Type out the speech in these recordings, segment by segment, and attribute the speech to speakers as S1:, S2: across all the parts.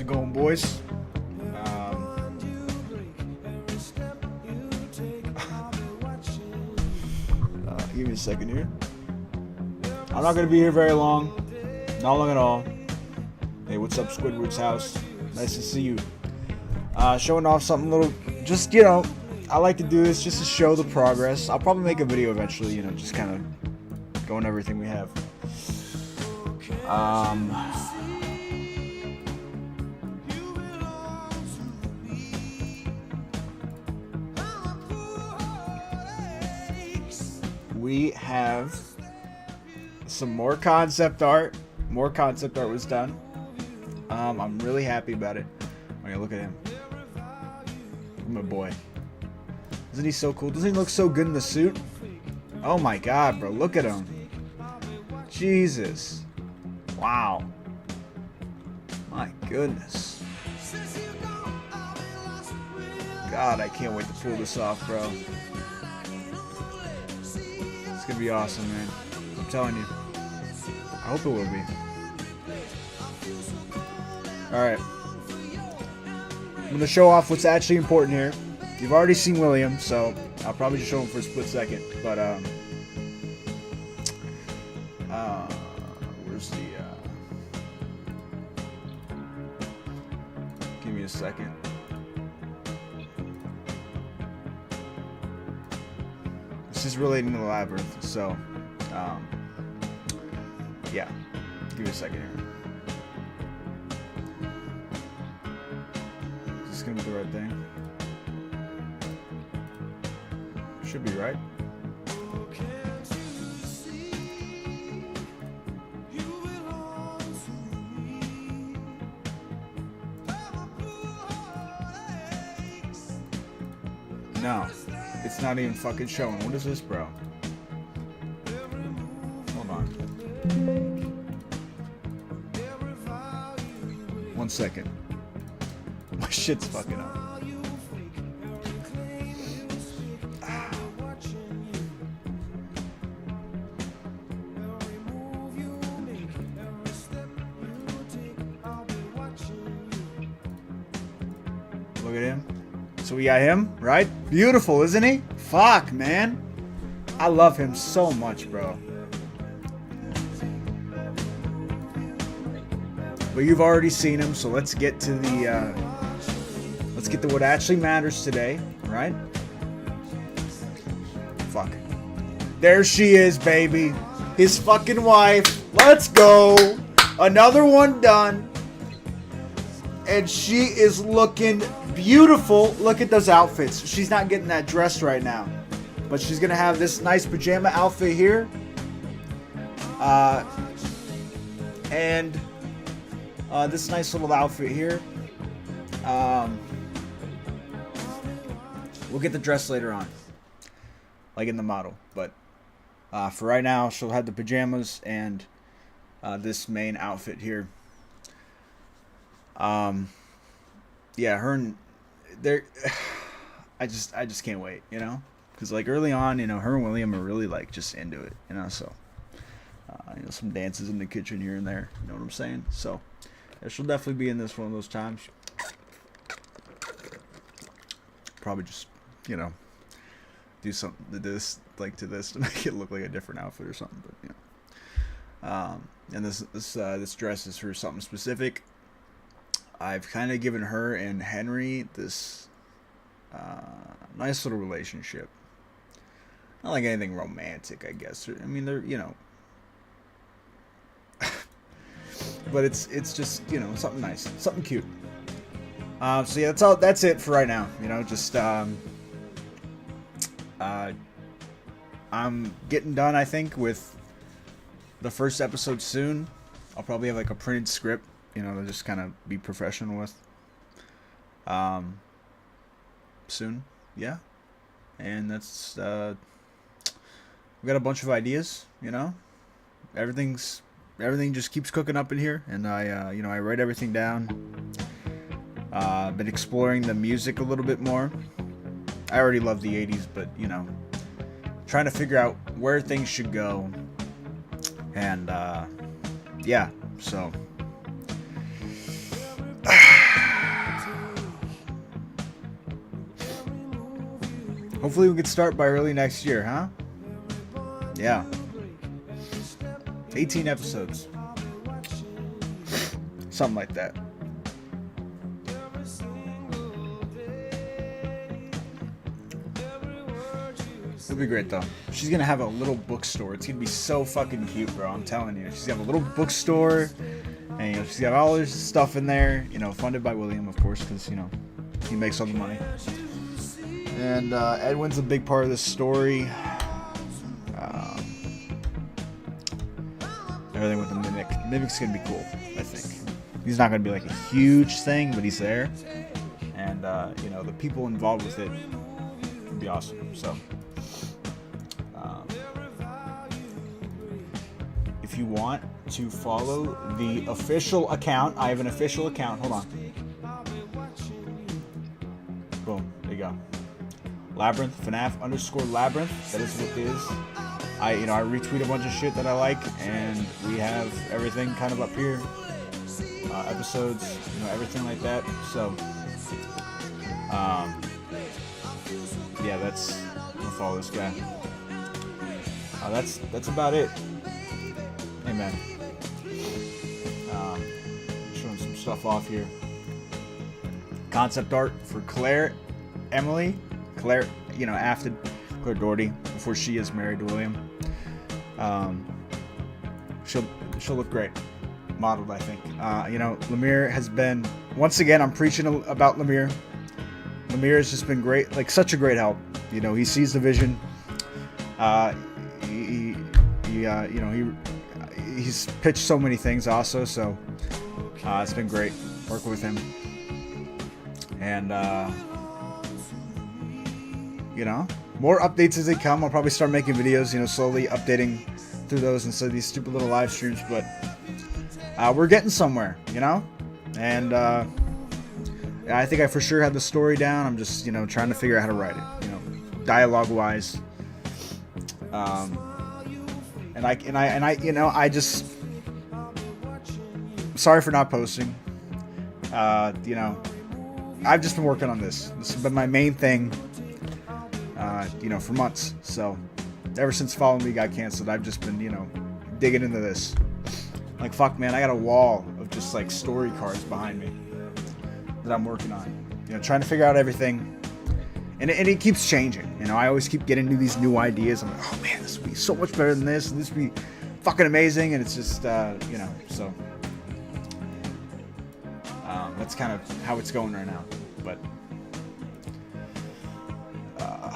S1: How's it going, boys? Give me a second here. I'm not going to be here very long. Not long at all. Hey, what's up, Squidward's house? Nice to see you. Showing off something little, just, you know, I like to do this just to show the progress. I'll probably make a video eventually, you know, just kind of going everything we have. We have some more concept art. More concept art was done. I'm really happy about it. Okay, look at him. Look at my boy. Isn't he so cool? Doesn't he look so good in the suit? Oh my god, bro. Look at him. Jesus. Wow. My goodness. God, I can't wait to pull this off, bro. It's gonna be awesome, man. I'm telling you. I hope it will be. Alright. I'm gonna show off what's actually important here. You've already seen William, so I'll probably just show him for a split second. But, where's the, give me a second. This is relating to the labyrinth, so, yeah. Give me a second here. Is this gonna be the right thing? Should be right. No, it's not even fucking showing. What is this, bro? Hold on. 1 second. My shit's fucking up. Look at him. So we got him, right? Beautiful, isn't he? Fuck, man. I love him so much, bro. But you've already seen him, so let's get to the, let's get to what actually matters today, right? Fuck. There she is, baby. His fucking wife. Let's go. Another one done. And she is looking beautiful. Look at those outfits. She's not getting that dress right now, but she's gonna have this nice pajama outfit here, and this nice little outfit here. We'll get the dress later on, like in the model, but for right now she'll have the pajamas and this main outfit here. Yeah, her and there, I just can't wait, you know, because like early on, you know, her and William are really like just into it, you know, so you know, some dances in the kitchen here and there, you know what I'm saying? So yeah, she'll definitely be in this one of those times. Probably just, you know, do something to this, like to this, to make it look like a different outfit or something, but you know, and this dress is for something specific. I've kind of given her and Henry this nice little relationship. Not like anything romantic, I guess. I mean, they're, you know, but it's just, you know, something nice, something cute. So yeah, that's it for right now. You know, just I'm getting done, I think, with the first episode soon. I'll probably have like a printed script, you know, to just kind of be professional with. Soon, yeah. And that's, we got a bunch of ideas, you know. Everything just keeps cooking up in here, and I, you know, I write everything down. Been exploring the music a little bit more. I already love the 80s, but, you know, trying to figure out where things should go. And, yeah, so Hopefully we can start by early next year, huh? Yeah. 18 episodes. Something like that. It'll be great though. She's gonna have a little bookstore. It's gonna be so fucking cute, bro. I'm telling you. She's got a little bookstore, and she's got all this stuff in there. Funded by William, of course, because he makes all the money. And Edwin's a big part of this story. Everything with the Mimic. Mimic's gonna be cool, I think. He's not gonna be like a huge thing, but he's there. And the people involved with it would be awesome. So if you want to follow the official account, I have an official account. Hold on. Boom. There you go. Labyrinth, FNAF_Labyrinth. That is what it is. I retweet a bunch of shit that I like, and we have everything kind of up here. Episodes, everything like that. So, yeah, I'll follow this guy. That's about it. Hey, man. Showing some stuff off here. Concept art for Claire after Claire Doherty, before she is married to William. She'll look great. Modeled, I think. Lemire has been, once again, I'm preaching about Lemire. Lemire has just been great, like such a great help. He sees the vision. He's pitched so many things also, so it's been great working with him. And more updates as they come. I'll probably start making videos, slowly updating through those instead of these stupid little live streams, but we're getting somewhere, and I think I for sure have the story down. I'm just, trying to figure out how to write it, dialogue wise. I just, sorry for not posting. I've just been working on this. This has been my main thing, for months. So ever since Follow Me got canceled, I've just been, digging into this. Like, fuck, man, I got a wall of just like story cards behind me that I'm working on. Trying to figure out everything. And it keeps changing. I always keep getting into these new ideas. I'm like, oh man, this would be so much better than this. And this would be fucking amazing. And it's just, so. That's kind of how it's going right now. But how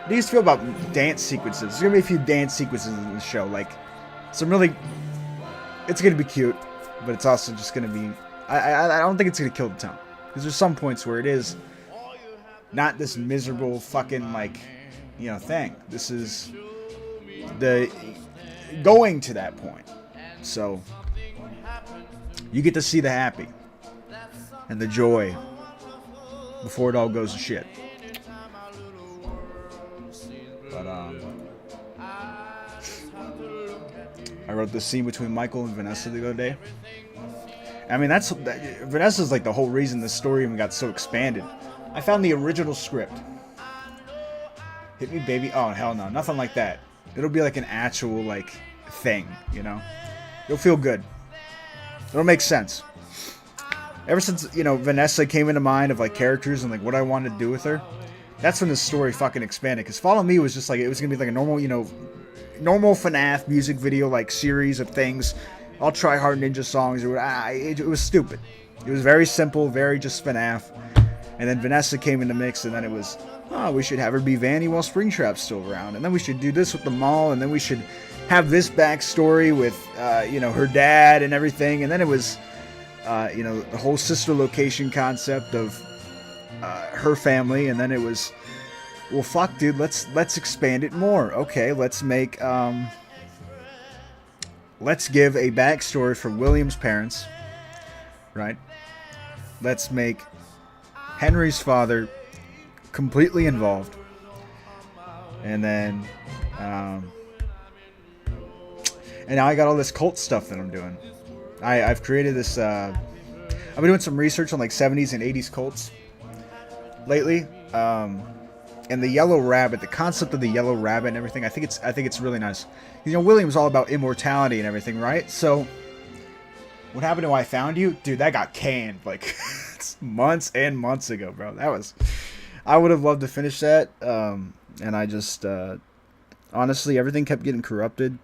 S1: do you feel about dance sequences? There's going to be a few dance sequences in the show. Like, some really, it's going to be cute. But it's also just going to be, I don't think it's going to kill the tone. Because there's some points where it is not this miserable fucking, thing. This is the going to that point. So, you get to see the happy and the joy before it all goes to shit. But, I wrote this scene between Michael and Vanessa the other day. I mean, Vanessa's like the whole reason this story even got so expanded. I found the original script. Hit me, baby. Oh, hell no. Nothing like that. It'll be like an actual, thing, It'll feel good. It'll make sense. Ever since, Vanessa came into mind of, characters and, what I wanted to do with her, that's when the story fucking expanded. Because Follow Me was just, it was going to be, a normal, normal FNAF music video, series of things. All Try Hard Ninja songs. It was stupid. It was very simple, very just FNAF. And then Vanessa came in the mix, and then it was, we should have her be Vanny while Springtrap's still around. And then we should do this with the mall, and then we should have this backstory with, her dad and everything. And then it was, the whole sister location concept of her family. And then it was, well, fuck, dude, let's expand it more. Okay, let's make, let's give a backstory for William's parents, right? Let's make Henry's father completely involved. And then, and now I got all this cult stuff that I'm doing. I've created this, I've been doing some research on 70s and 80s cults. lately. And the Yellow Rabbit, the concept of the Yellow Rabbit and everything, I think it's really nice. You know, William was all about immortality and everything, right? So, what happened to I Found You? Dude, that got canned, like, months and months ago, bro. I would have loved to finish that, and I just, honestly, everything kept getting corrupted,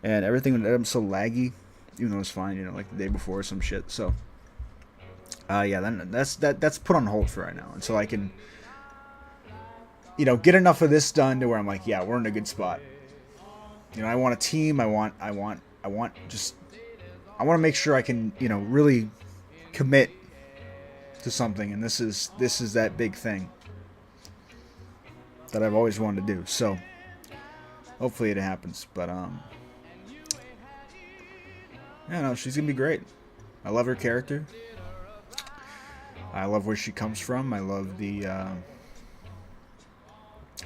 S1: and everything was so laggy, even though it was fine, you know, like the day before or some shit, so, yeah, then that's put on hold for right now, until I can, you know, get enough of this done to where I'm like, yeah, we're in a good spot. You know, I want a team. I want to make sure I can, you know, really commit to something, and this is that big thing that I've always wanted to do. So hopefully it happens. But yeah, no, she's gonna be great. I love her character. I love where she comes from. I love the.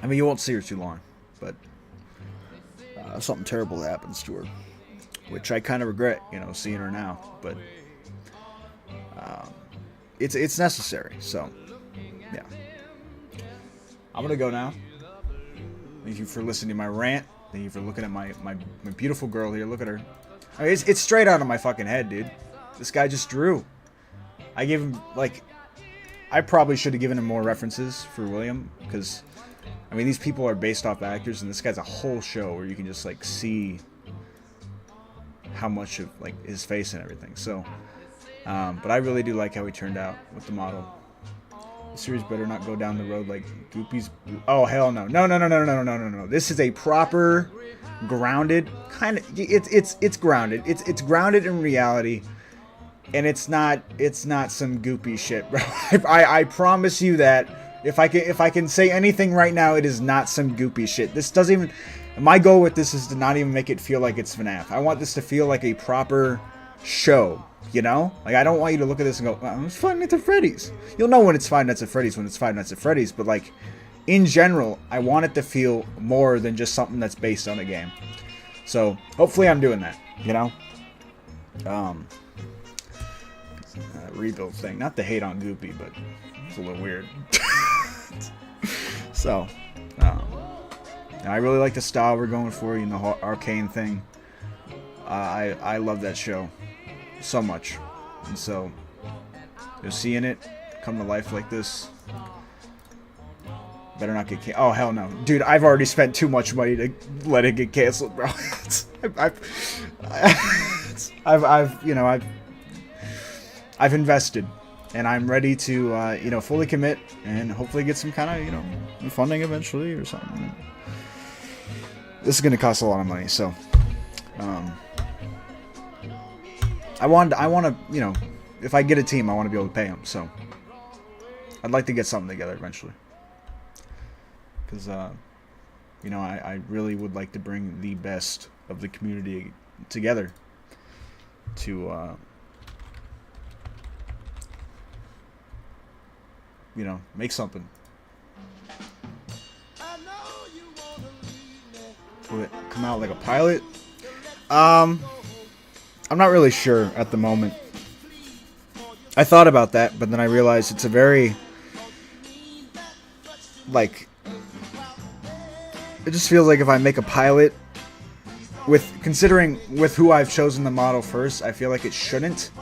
S1: I mean, you won't see her too long, but something terrible happens to her, which I kind of regret, you know, seeing her now. But it's necessary. So yeah, I'm gonna go now. Thank you for listening to my rant. Thank you for looking at my beautiful girl here. Look at her. I mean, it's straight out of my fucking head, dude. This guy just drew. I gave him, like, I probably should have given him more references for William, because I mean, these people are based off actors, and this guy's a whole show where you can just, like, see how much of, like, his face and everything. So, but I really do like how he turned out with the model. The series better not go down the road like Goopy's. Oh, hell no. No. This is a proper, grounded, kind of, it's grounded. It's grounded in reality, and it's not some goopy shit, bro. I promise you that. If I can say anything right now, it is not some goopy shit. This doesn't even. My goal with this is to not even make it feel like it's FNAF. I want this to feel like a proper show. You know, like, I don't want you to look at this and go, oh, it's Five Nights at Freddy's. You'll know when it's Five Nights at Freddy's when it's Five Nights at Freddy's. But, like, in general, I want it to feel more than just something that's based on a game. So hopefully I'm doing that. You know, rebuild thing. Not to hate on Goopy, but it's a little weird. So, I really like the style we're going for, you know, arcane thing. I love that show so much, and so you're seeing it come to life like this. Better not get canceled. Oh, hell no, dude! I've already spent too much money to let it get canceled, bro. I've invested. And I'm ready to, you know, fully commit and hopefully get some kind of, you know, funding eventually or something. This is going to cost a lot of money, so I want to, you know, if I get a team, I want to be able to pay them. So I'd like to get something together eventually, because you know, I really would like to bring the best of the community together to. You know, make something. Will it come out like a pilot? I'm not really sure at the moment. I thought about that, but then I realized it's a very, like, it just feels like if I make a pilot, considering with who I've chosen the model first, I feel like it shouldn't,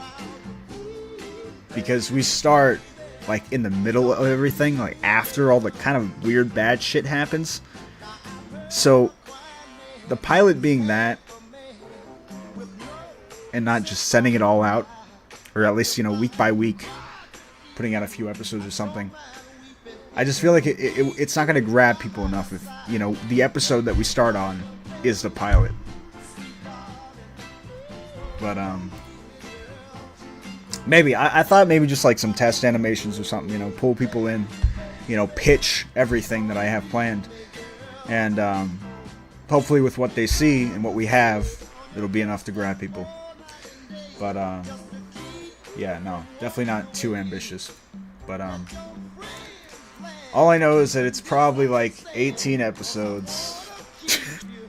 S1: because we start, like, in the middle of everything, like, after all the kind of weird bad shit happens. So the pilot being that, and not just sending it all out, or at least, you know, week by week putting out a few episodes or something, I just feel like it's not going to grab people enough if, you know, the episode that we start on is the pilot. But maybe. I thought maybe just like some test animations or something, you know, pull people in, you know, pitch everything that I have planned. And hopefully with what they see and what we have, it'll be enough to grab people. But, yeah, no, definitely not too ambitious. But, all I know is that it's probably like 18 episodes.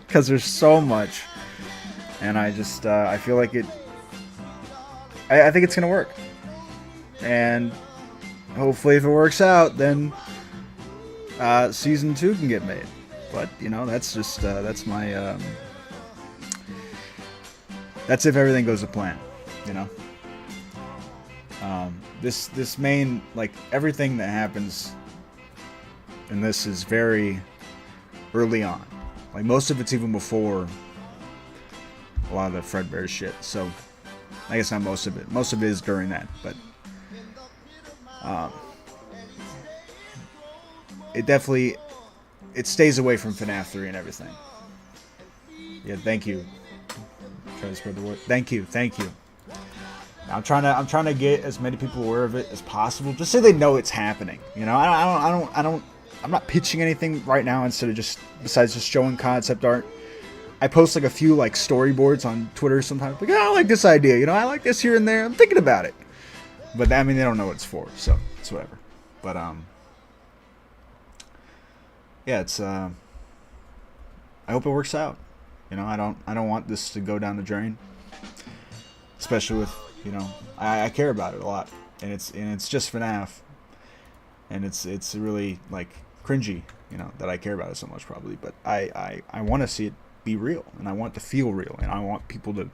S1: Because there's so much. And I just, I feel like I think it's going to work. And hopefully if it works out, then season 2 can get made. But you know, that's just that's my that's if everything goes to plan. You know, this main, like, everything that happens in this is very early on. Like, most of it's even before a lot of the Fredbear shit. So I guess not most of it. Most of it is during that, but it definitely, it stays away from FNAF 3 and everything. Yeah, thank you. Try to spread the word. Thank you. I'm trying to get as many people aware of it as possible, just so they know it's happening. You know, I'm not pitching anything right now. Instead of besides just showing concept art, I post like a few like storyboards on Twitter sometimes. Like, I like this idea. You know, I like this here and there. I'm thinking about it. But I mean, they don't know what it's for, so it's whatever. But yeah, it's I hope it works out. You know, I don't want this to go down the drain, especially with, you know, I care about it a lot, and it's just FNAF, and it's really like cringy, you know, that I care about it so much probably. But I want to see it be real, and I want it to feel real, and I want people to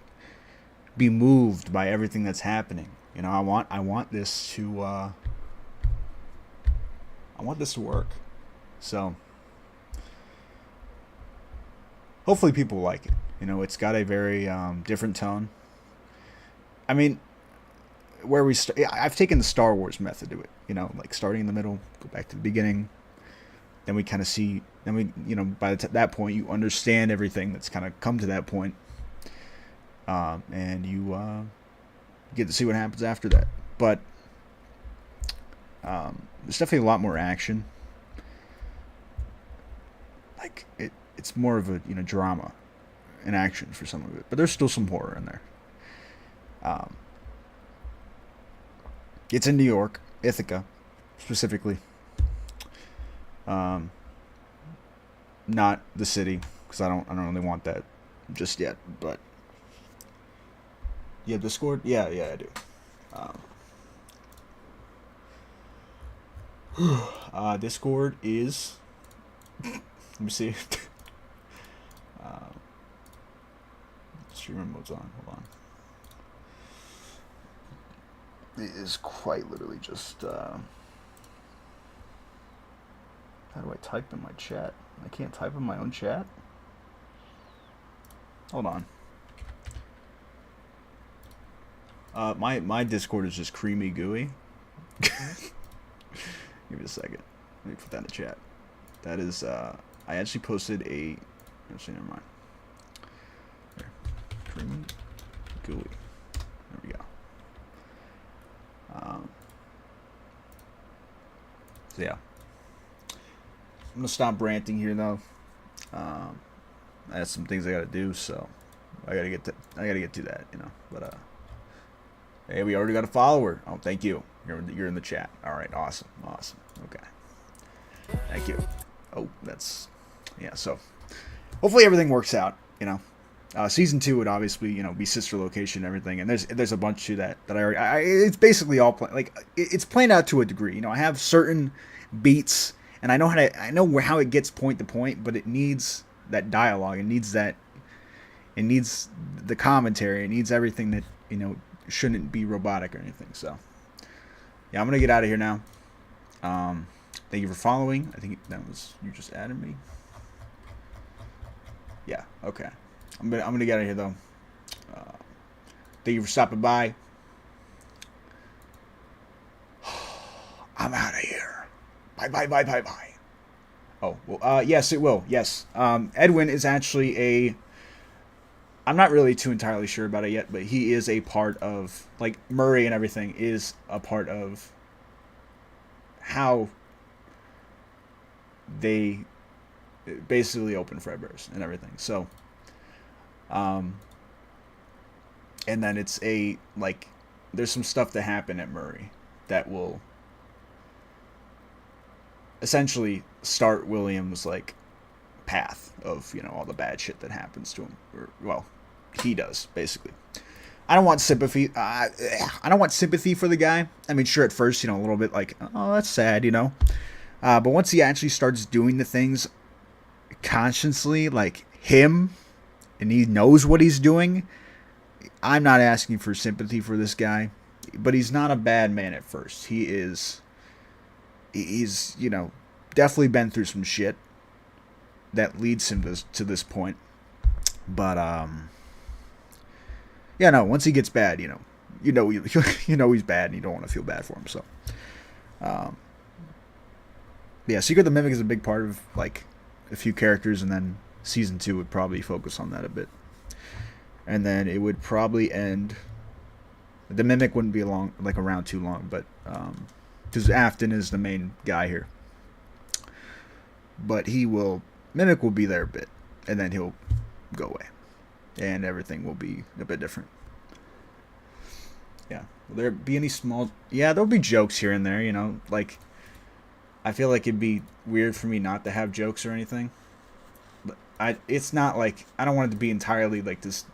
S1: be moved by everything that's happening. You know, I want this to work. So hopefully people like it. You know, it's got a very different tone. I mean, where we I've taken the Star Wars method to it. You know, like starting in the middle, go back to the beginning. Then we kind of see. Then we, you know, by that point, you understand everything that's kind of come to that point, and you get to see what happens after that. But there's definitely a lot more action. Like it's more of a, you know, drama and action for some of it, but there's still some horror in there. It's in New York, Ithaca, specifically. Not the city, because I don't really want that just yet. But yeah, Discord. Yeah, I do. Discord is. Let me see. Streamer mode's on. Hold on. It is quite literally just. How do I type in my chat? I can't type in my own chat. Hold on. My Discord is just creamy gooey. Give me a second. Let me put that in the chat. That is, I actually posted a. Actually, never mind. There. Creamy gooey. There we go. So yeah. I'm gonna stop ranting here though. I have some things I gotta do, so I gotta get to that, you know. But hey, we already got a follower. Oh, thank you. You're in the chat. All right, awesome. Okay, thank you. Oh, that's, yeah. So hopefully everything works out. You know, season 2 would obviously, you know, be sister location and everything, and there's a bunch to that I already. It's basically all it's planned out to a degree. You know, I have certain beats. And I know how it gets point to point, but it needs that dialogue. It needs the commentary. It needs everything that, you know, shouldn't be robotic or anything. So, yeah, I'm gonna get out of here now. Thank you for following. I think that was, you just added me. Yeah. Okay. I'm gonna get out of here though. Thank you for stopping by. I'm out of here. Bye. Oh, well, yes, it will. Yes. Edwin is actually I'm not really too entirely sure about it yet, but he is a part of, like, Murray and everything is a part of how they basically open Fredbear's and everything. So, and then it's there's some stuff that happened at Murray that will essentially start William's, like, path of, you know, all the bad shit that happens to him. Or, well, he does, basically. I don't want sympathy. I don't want sympathy for the guy. I mean, sure, at first, a little bit like, oh, that's sad, but once he actually starts doing the things consciously, like him, and he knows what he's doing, I'm not asking for sympathy for this guy, but he's not a bad man at first. He's definitely been through some shit that leads him to this point. But yeah, no. Once he gets bad, he's bad, and you don't want to feel bad for him. So, um, yeah, Secret of the Mimic is a big part of like a few characters, and then season 2 would probably focus on that a bit, and then it would probably end. The Mimic wouldn't be around too long, but because Afton is the main guy here, but Mimic will be there a bit, and then he'll go away, and everything will be a bit different. Yeah, will there be any small? Yeah, there'll be jokes here and there. Like I feel like it'd be weird for me not to have jokes or anything. But it's not like I don't want it to be entirely like this.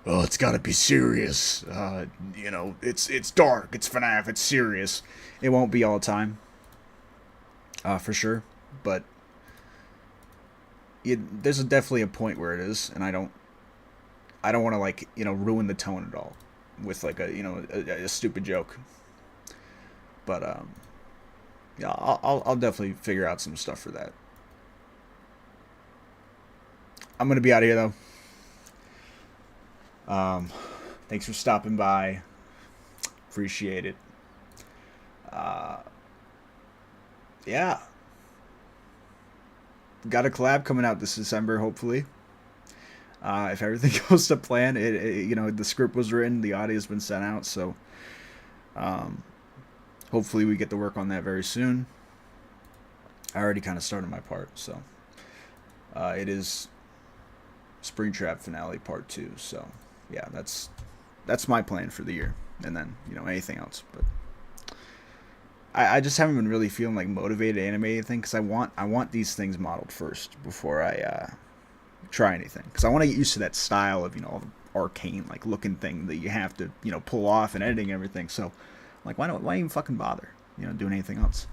S1: Oh, it's got to be serious. It's dark. It's FNAF. It's serious. It won't be all the time. For sure, but there's definitely a point where it is, and I don't want to like ruin the tone at all with like a stupid joke. But yeah, I'll definitely figure out some stuff for that. I'm gonna be out of here though. Thanks for stopping by. Appreciate it. Yeah. Got a collab coming out this December, hopefully. If everything goes to plan, the script was written, the audio's been sent out, so hopefully we get to work on that very soon. I already kind of started my part, so it is Springtrap finale part 2. So yeah, that's my plan for the year, and then anything else. But I just haven't been really feeling like motivated to animate anything because I want these things modeled first before I try anything, because I want to get used to that style of arcane like looking thing that you have to pull off and editing everything. So like why even fucking bother doing anything else?